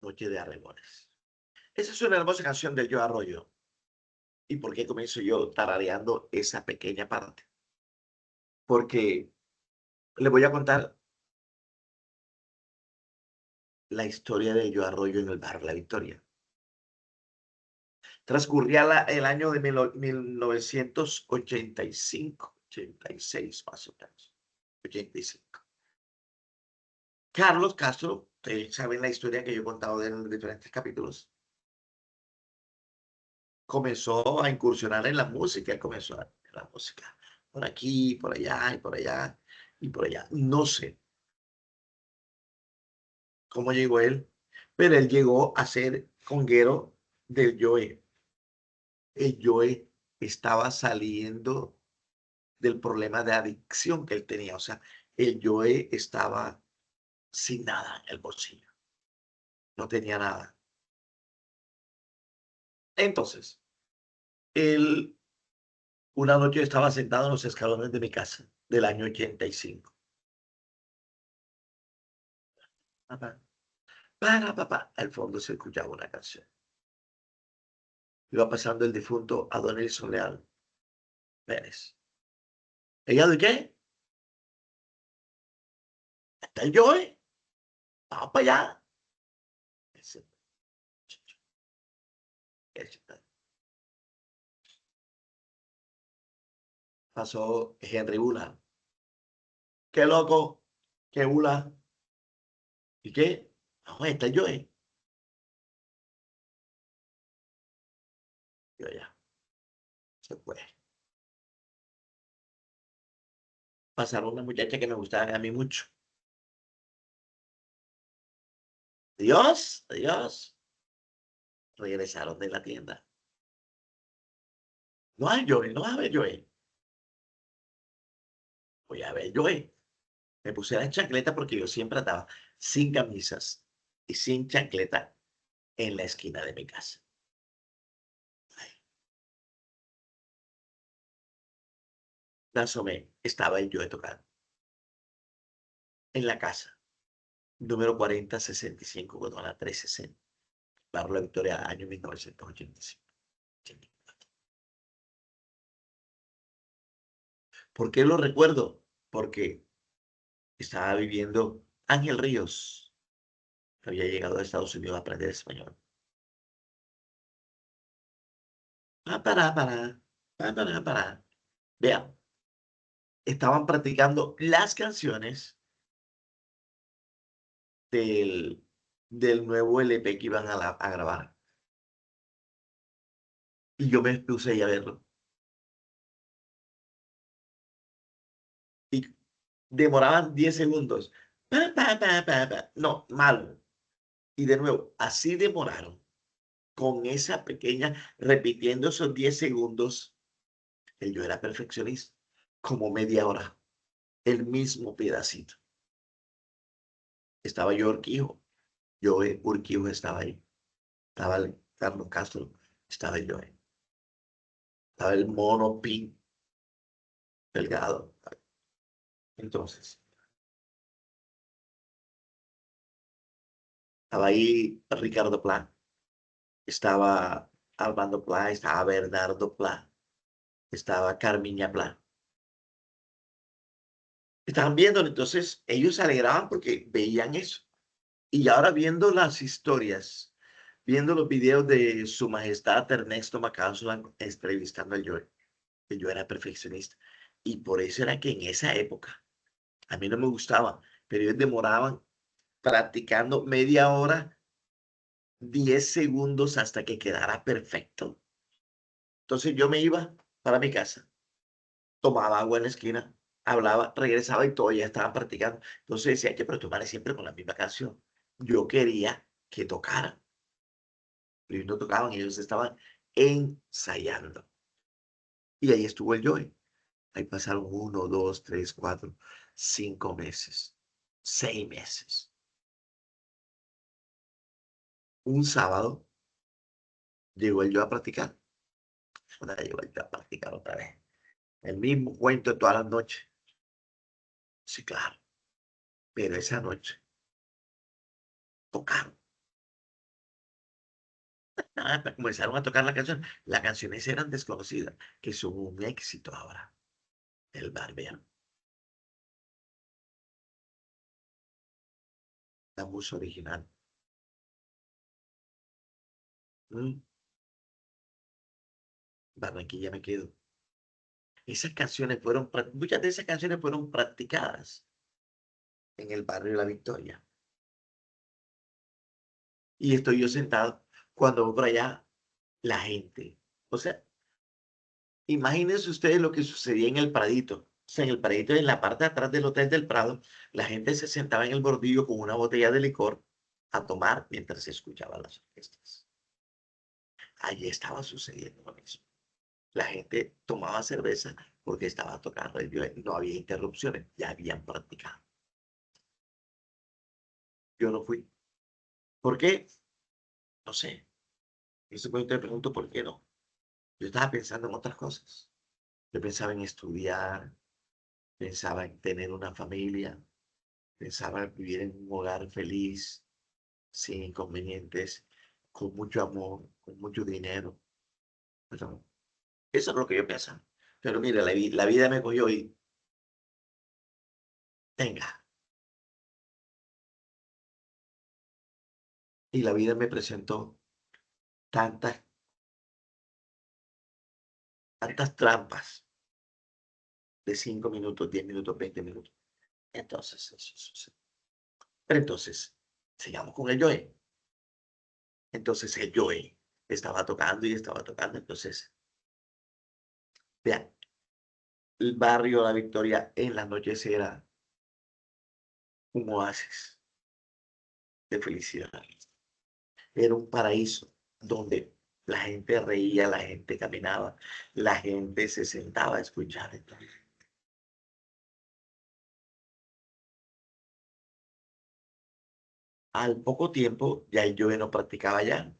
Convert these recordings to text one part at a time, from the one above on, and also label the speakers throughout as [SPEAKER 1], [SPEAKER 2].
[SPEAKER 1] Noche de Arreboles. Esa es una hermosa canción del Yo Arroyo. ¿Y por qué comienzo yo tarareando esa pequeña parte? Porque le voy a contar la historia de Yo Arroyo en el barrio La Victoria. Transcurría el año de 1985, 86 más o menos, 85. Carlos Castro, ustedes saben la historia que yo he contado de él en diferentes capítulos, comenzó a incursionar en la música, él comenzó en la música, por aquí, por allá, y por allá, y por allá. No sé cómo llegó él, pero él llegó a ser conguero del Joe. El Joe estaba saliendo del problema de adicción que él tenía, o sea, el Joe estaba sin nada en el bolsillo, no tenía nada. Entonces, él una noche estaba sentado en los escalones de mi casa del año 85. Papá, papá, al fondo se escuchaba una canción. Iba pasando el difunto Adonelson Leal Pérez. ¿Ella de qué? ¿Está el Joe? Vamos para allá. Ese, ese, pasó Henry Bula. ¿Qué loco? ¿Qué Bula? ¿Y qué? No, está el Joe. Yo ya, se fue. Pasaron una muchacha que me gustaba a mí mucho. Dios, Dios. Regresaron de la tienda. No hay Joe, no va a haber Joe. Voy a ver Joe. Me puse la chancleta porque yo siempre andaba sin camisas y sin chancleta en la esquina de mi casa. Ay, me asomé, estaba el Joe tocando en la casa, número 4065, con la 360, Barrio La Victoria, año 1985. ¿Por qué lo recuerdo? Porque estaba viviendo Ángel Ríos, que había llegado a Estados Unidos a aprender español. Para. Vean, estaban practicando las canciones del, del nuevo LP que iban a grabar. Y yo me puse ahí a verlo. Y demoraban 10 segundos. No, malo. Y de nuevo, así demoraron. Con esa pequeña, repitiendo esos 10 segundos, que yo era perfeccionista, como media hora, el mismo pedacito. Estaba yo Urquijo, yo Urquijo estaba ahí, estaba el Carlos Castro, estaba yo ahí, estaba el mono Pin Delgado. Entonces, estaba ahí Ricardo Pla, estaba Armando Pla, estaba Bernardo Pla, estaba Carmiña Pla. Estaban viéndolo, entonces ellos se alegraban porque veían eso. Y ahora viendo las historias, viendo los videos de Su Majestad Ernesto Macauslan entrevistando a Joe, que yo era perfeccionista. Y por eso era que en esa época, a mí no me gustaba, pero ellos demoraban practicando media hora, 10 segundos hasta que quedara perfecto. Entonces yo me iba para mi casa, tomaba agua en la esquina, hablaba, regresaba y todo, ya estaban practicando. Entonces decía, que pero tú vale siempre con la misma canción. Yo quería que tocaran, pero ellos no tocaban, ellos estaban ensayando. Y ahí estuvo el Joey. Ahí pasaron 1, 2, 3, 4, 5 meses, 6 meses. Un sábado llegó el Joe a practicar. Llegó el Joe a practicar otra vez. El mismo cuento de todas las noches. Sí, claro. Pero esa noche tocaron. Nada, comenzaron a tocar la canción. Las canciones eran desconocidas, que son un éxito ahora, el barbero. La música original. Mm, Barranquilla me quedo. Esas canciones fueron, muchas de esas canciones fueron practicadas en el barrio de La Victoria. Y estoy yo sentado cuando voy por allá, la gente. O sea, imagínense ustedes lo que sucedía en el Pradito. O sea, en el Pradito, en la parte de atrás del Hotel del Prado, la gente se sentaba en el bordillo con una botella de licor a tomar mientras se escuchaban las orquestas. Allí estaba sucediendo lo mismo. La gente tomaba cerveza porque estaba tocando el violín. No había interrupciones, ya habían practicado. Yo no fui. ¿Por qué? No sé. En ese momento me pregunto por qué no. Yo estaba pensando en otras cosas. Yo pensaba en estudiar, pensaba en tener una familia, pensaba en vivir en un hogar feliz, sin inconvenientes, con mucho amor, con mucho dinero. Pero eso es lo que yo pensaba. Pero mira, la vida me cogió y venga, y la vida me presentó tantas, tantas trampas de 5 minutos, 10 minutos, 20 minutos. Entonces, eso. Pero entonces, sigamos con el Joe. Entonces, el Joe estaba tocando y estaba tocando. Entonces, vean, el barrio La Victoria en las noches era un oasis de felicidad. Era un paraíso donde la gente reía, la gente caminaba, la gente se sentaba a escuchar. Al poco tiempo, ya el Joe no practicaba ya,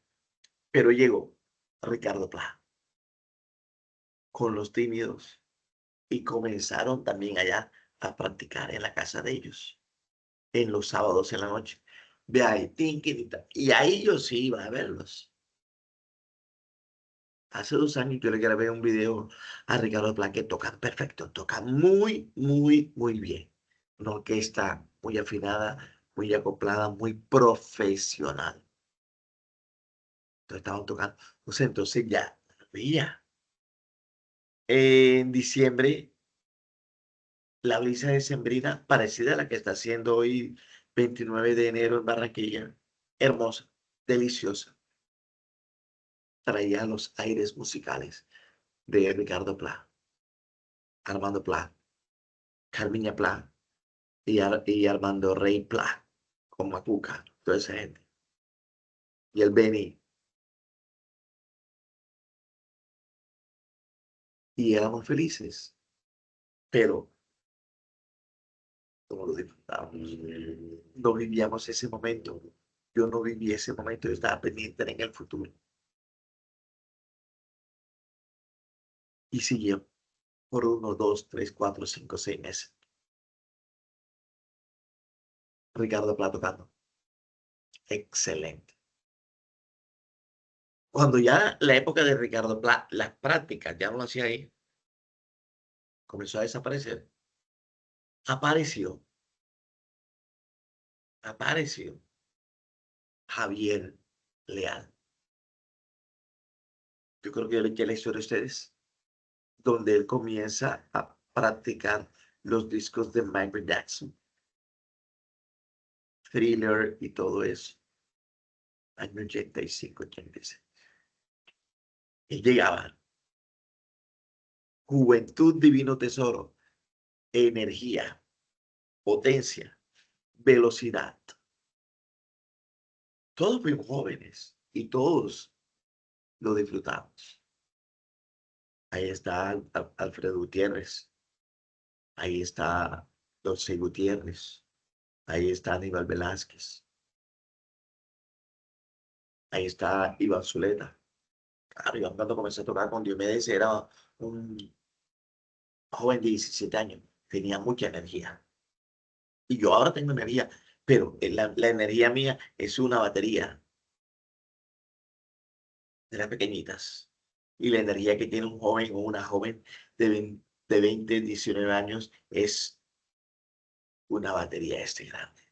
[SPEAKER 1] pero llegó Ricardo Pla con los tímidos y comenzaron también allá a practicar en la casa de ellos, en los sábados en la noche. Ve ahí, tinquitita. Y ahí yo sí iba a verlos. Hace 2 años yo le grabé un video a Ricardo Pla que toca perfecto, toca muy, muy, muy bien. Una orquesta muy afinada, muy acoplada, muy profesional. Entonces estaban tocando. Entonces ya, veía. En diciembre, la brisa decembrina, parecida a la que está haciendo hoy, 29 de enero en Barranquilla, hermosa, deliciosa, traía los aires musicales de Ricardo Pla, Armando Pla, Carmiña Pla y Armando Rey Pla, con Macuca, toda esa gente. Y el Beni, y éramos felices, pero como lo disfrutábamos, no vivíamos ese momento. Yo no viví ese momento, yo estaba pendiente en el futuro. Y siguió por 1, 2, 3, 4, 5, 6 meses. Ricardo Pla tocando. Excelente. Cuando ya la época de Ricardo Pla, las prácticas ya no lo hacía ahí, comenzó a desaparecer. Apareció, apareció Javier Leal. Yo creo que yo le eché la historia a ustedes, donde él comienza a practicar los discos de Michael Jackson, Thriller y todo eso, año 85, 86. Y llegaba, juventud, divino tesoro, energía, potencia, velocidad. Todos fuimos jóvenes y todos lo disfrutamos. Ahí está Alfredo Gutiérrez, ahí está José Gutiérrez, ahí está Aníbal Velázquez, ahí está Iván Zuleta. Claro, Iván cuando comencé a tocar con Diomedes era un joven de 17 años, tenía mucha energía. Y yo ahora tengo energía, pero la energía mía es una batería. de las pequeñitas. Y la energía que tiene un joven o una joven de 20, 19 años es una batería grande.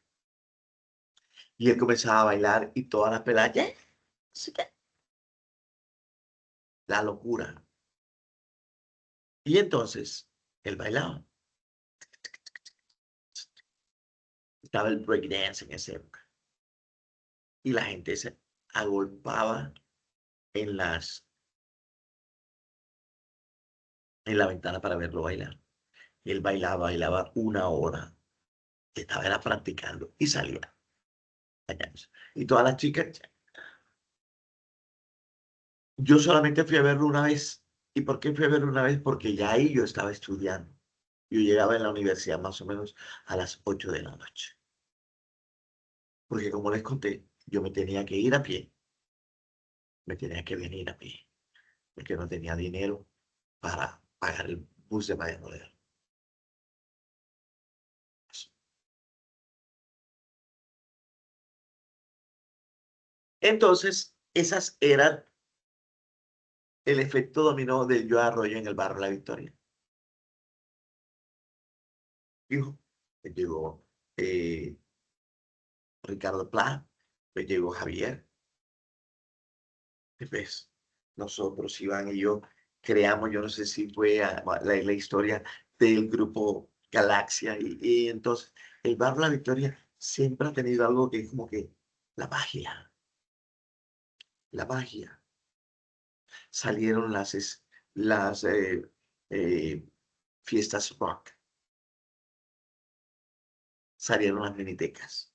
[SPEAKER 1] Y él comenzaba a bailar y todas las peladas, "Yeah", así que la locura. Y entonces él bailaba. Estaba el breakdance en esa época. Y la gente se agolpaba en en la ventana para verlo bailar. Él bailaba, bailaba una hora. Estaba era practicando y salía. Y todas las chicas, yo solamente fui a verlo una vez. ¿Y por qué fui a verlo una vez? Porque ya ahí yo estaba estudiando. Yo llegaba en la universidad más o menos a las 8 de la noche. Porque como les conté, yo me tenía que ir a pie, me tenía que venir a pie, porque no tenía dinero para pagar el bus de Valladolid. Entonces, esas eran el efecto dominó del Yo Arroyo en el barrio La Victoria. Hijo, me llegó eh, Ricardo Pla, me llegó Javier, pues, nosotros, Iván y yo, creamos, yo no sé si fue la historia del grupo Galaxia, y entonces el barrio La Victoria siempre ha tenido algo que es como que la magia, la magia. Salieron las eh, fiestas rock, salieron las minitecas,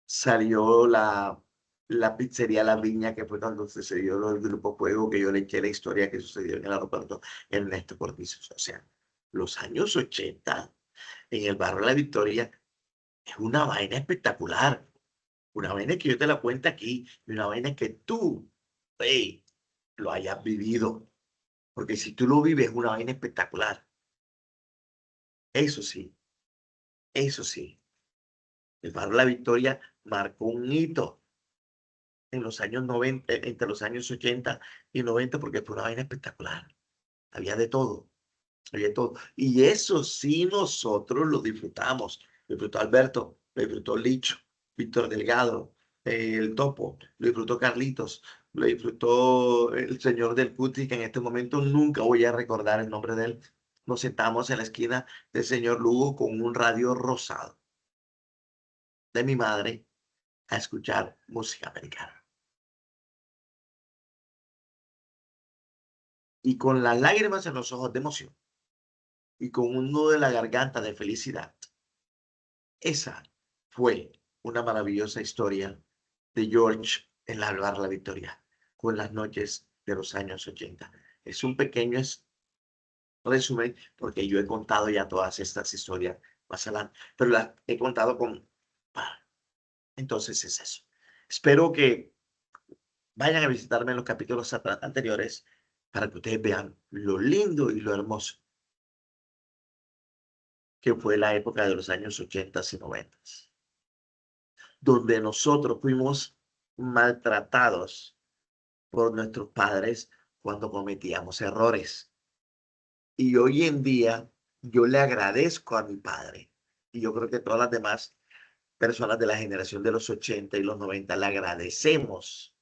[SPEAKER 1] salió la pizzería La Viña, que fue cuando sucedió lo del Grupo Fuego, que yo le eché la historia que sucedió en el aeropuerto Ernesto Cortizo. O sea, los años 80 en el barrio de La Victoria es una vaina espectacular, una vaina que yo te la cuento aquí, y una vaina que tú, hey, lo hayas vivido, porque si tú lo vives es una vaina espectacular. Eso sí, eso sí, el barrio de La Victoria marcó un hito en los años 90, entre los años 80 y 90, porque fue una vaina espectacular. Había de todo, había de todo. Y eso sí nosotros lo disfrutamos. Lo disfrutó Alberto, lo disfrutó Licho, Víctor Delgado, el Topo, lo disfrutó Carlitos, lo disfrutó el señor del Cuti, que en este momento nunca voy a recordar el nombre de él. Nos sentamos en la esquina del señor Lugo con un radio rosado de mi madre a escuchar música americana. Y con las lágrimas en los ojos de emoción y con un nudo en la garganta de felicidad. Esa fue una maravillosa historia de George en la Bar La Victoria, con las noches de los años 80. Es un pequeño resumen, porque yo he contado ya todas estas historias más adelante, pero las he contado con... Entonces es eso. Espero que vayan a visitarme en los capítulos anteriores para que ustedes vean lo lindo y lo hermoso que fue la época de los años 80 y 90, donde nosotros fuimos maltratados por nuestros padres cuando cometíamos errores. Y hoy en día yo le agradezco a mi padre, y yo creo que todas las demás personas de la generación de los 80 y los 90 le agradecemos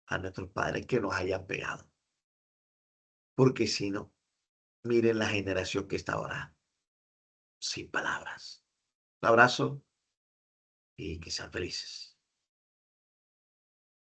[SPEAKER 1] a nuestros padres que nos hayan pegado, porque si no, miren la generación que está ahora, sin palabras. Un abrazo y que sean felices.